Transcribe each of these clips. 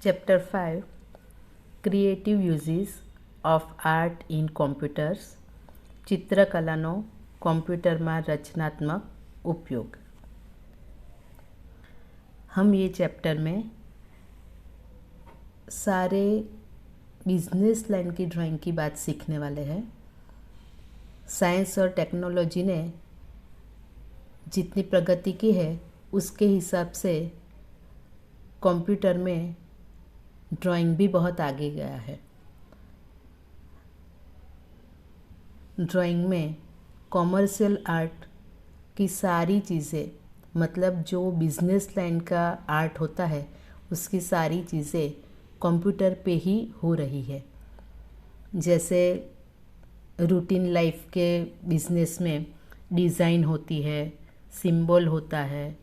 Chapter 5 Creative Uses of Art in Computers ચિત્રકલાનો કોમ્પ્યુટરમાં रचनात्मक उपयोग। हम ये चैप्टर में सारे बिजनेस लाइन की ड्राइंग की बात सीखने वाले हैं। साइंस और टेक्नोलॉजी ने जितनी प्रगति की है उसके हिसाब से कंप्यूटर में ड्राइंग भी बहुत आगे गया है। ड्राइंग में कॉमर्शियल आर्ट की सारी चीज़ें, मतलब जो बिजनेस लाइन का आर्ट होता है उसकी सारी चीज़ें कंप्यूटर पे ही हो रही है। जैसे रूटीन लाइफ के बिजनेस में डिज़ाइन होती है, सिंबल होता है,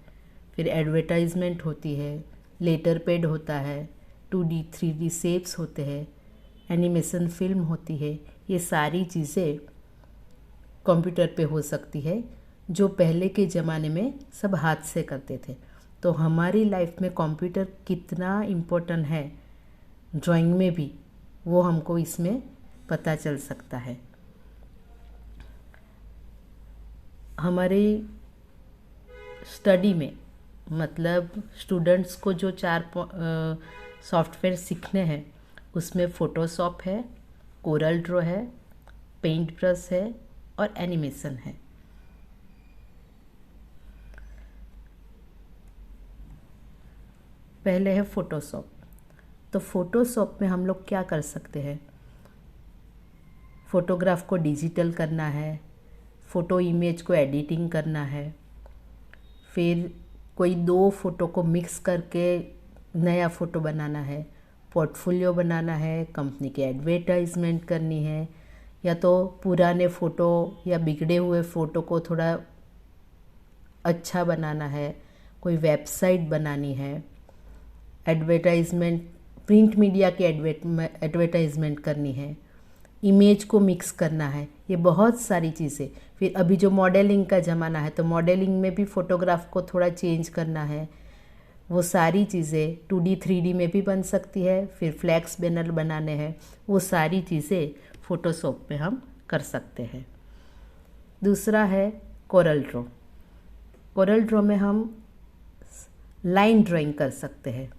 फिर एडवर्टाइजमेंट होती है, लेटर पैड होता है, 2D 3D शेप्स होते हैं, एनिमेशन फिल्म होती है। ये सारी चीज़ें कंप्यूटर पे हो सकती है, जो पहले के ज़माने में सब हाथ से करते थे। तो हमारी लाइफ में कंप्यूटर कितना इम्पोर्टेंट है ड्राइंग में भी, वो हमको इसमें पता चल सकता है। हमारी स्टडी में, मतलब स्टूडेंट्स को जो 4 सॉफ्टवेयर सीखने हैं उसमें फ़ोटोशॉप है, कोरल ड्रॉ है, पेंट ब्रश है और एनिमेशन है। पहले है फ़ोटोशॉप। तो फ़ोटोशॉप में हम लोग क्या कर सकते हैं? फ़ोटोग्राफ को डिजिटल करना है, फ़ोटो इमेज को एडिटिंग करना है, फिर कोई 2 फ़ोटो को मिक्स करके नया फ़ोटो बनाना है, पोर्टफोलियो बनाना है, कंपनी की एडवर्टाइजमेंट करनी है, या तो पुराने फ़ोटो या बिगड़े हुए फ़ोटो को थोड़ा अच्छा बनाना है, कोई वेबसाइट बनानी है, एडवर्टाइजमेंट, प्रिंट मीडिया की एडवर्टाइजमेंट करनी है, इमेज को मिक्स करना है, ये बहुत सारी चीज़ें। फिर अभी जो मॉडलिंग का ज़माना है तो मॉडलिंग में भी फ़ोटोग्राफ को थोड़ा चेंज करना है। वो सारी चीज़ें 2D 3D में भी बन सकती है। फिर फ्लैक्स बैनर बनाने हैं, वो सारी चीज़ें फ़ोटोशॉप में हम कर सकते हैं। दूसरा है कोरल ड्रॉ। कोरल ड्रॉ में हम लाइन ड्राइंग कर सकते हैं।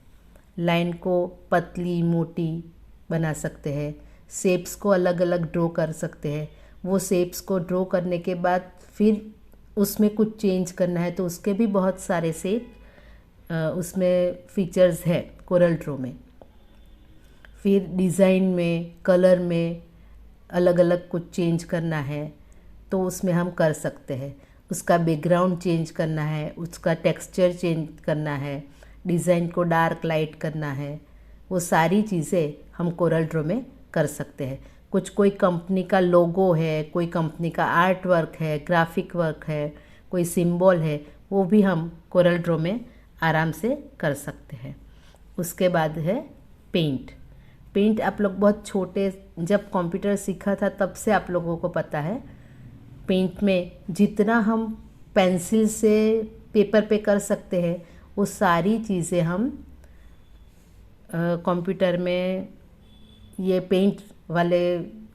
लाइन को पतली मोटी बना सकते हैं, शेप्स को अलग अलग ड्रॉ कर सकते हैं। वो शेप्स को ड्रॉ करने के बाद फिर उसमें कुछ चेंज करना है तो उसके भी बहुत सारे शेप उसमें फीचर्स है कोरल ड्रॉ में। फिर डिज़ाइन में, कलर में अलग अलग कुछ चेंज करना है तो उसमें हम कर सकते हैं। उसका बैकग्राउंड चेंज करना है, उसका टेक्सचर चेंज करना है, डिज़ाइन को डार्क लाइट करना है, वो सारी चीज़ें हम कोरल ड्रॉ में कर सकते हैं। कोई कंपनी का लोगो है, कोई कंपनी का आर्ट वर्क है, ग्राफिक वर्क है, कोई सिंबल है, वो भी हम कोरल ड्रॉ में आराम से कर सकते हैं। उसके बाद है पेंट। पेंट आप लोग बहुत छोटे, जब कंप्यूटर सीखा था तब से आप लोगों को पता है। पेंट में जितना हम पेंसिल से पेपर पे कर सकते हैं वो सारी चीज़ें हम कंप्यूटर में ये पेंट वाले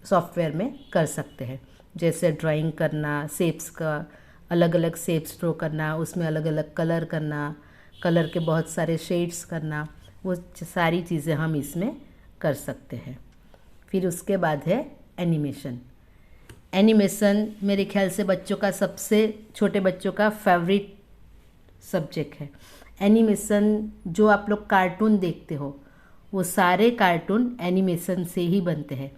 सॉफ्टवेयर में कर सकते हैं। जैसे ड्राइंग करना, शेप्स का अलग अलग शेप्स ड्रॉ करना, उसमें अलग अलग कलर करना, कलर के बहुत सारे शेड्स करना, वो सारी चीज़ें हम इसमें कर सकते हैं। फिर उसके बाद है एनिमेशन। एनिमेशन मेरे ख्याल से बच्चों का, सबसे छोटे बच्चों का फेवरेट सब्जेक्ट है। एनिमेशन, जो आप लोग कार्टून देखते हो वो सारे कार्टून एनिमेशन से ही बनते हैं।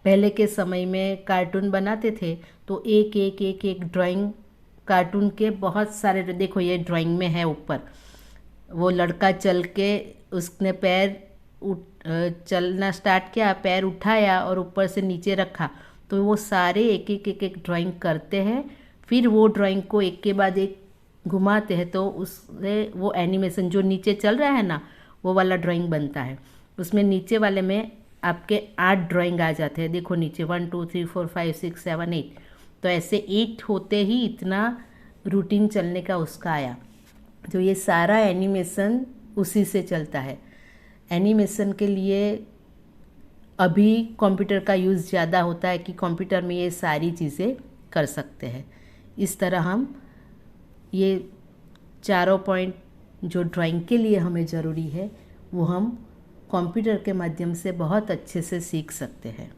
पहले के समय में कार्टून बनाते थे तो एक एक एक एक ड्राइंग कार्टून के बहुत सारे, देखो ये ड्राइंग में है ऊपर वो लड़का चल के उसने पैर चलना स्टार्ट किया, पैर उठाया और ऊपर से नीचे रखा, तो वो सारे एक एक एक एक ड्राइंग करते हैं। फिर वो ड्राइंग को एक के बाद एक घुमाते हैं तो उससे वो एनिमेशन जो नीचे चल रहा है ना, वो वाला ड्राइंग बनता है। उसमें नीचे वाले में आपके 8 ड्राइंग आ जाते हैं। देखो नीचे 1 2 3 4 5 6 7 8, तो ऐसे 8 होते ही इतना रूटीन चलने का उसका आया। तो ये सारा एनिमेशन उसी से चलता है। एनिमेशन के लिए अभी कंप्यूटर का यूज़ ज़्यादा होता है कि कंप्यूटर में ये सारी चीज़ें कर सकते हैं। इस तरह हम ये चारों पॉइंट जो ड्राइंग के लिए हमें ज़रूरी है वो हम कंप्यूटर के माध्यम से बहुत अच्छे से सीख सकते हैं।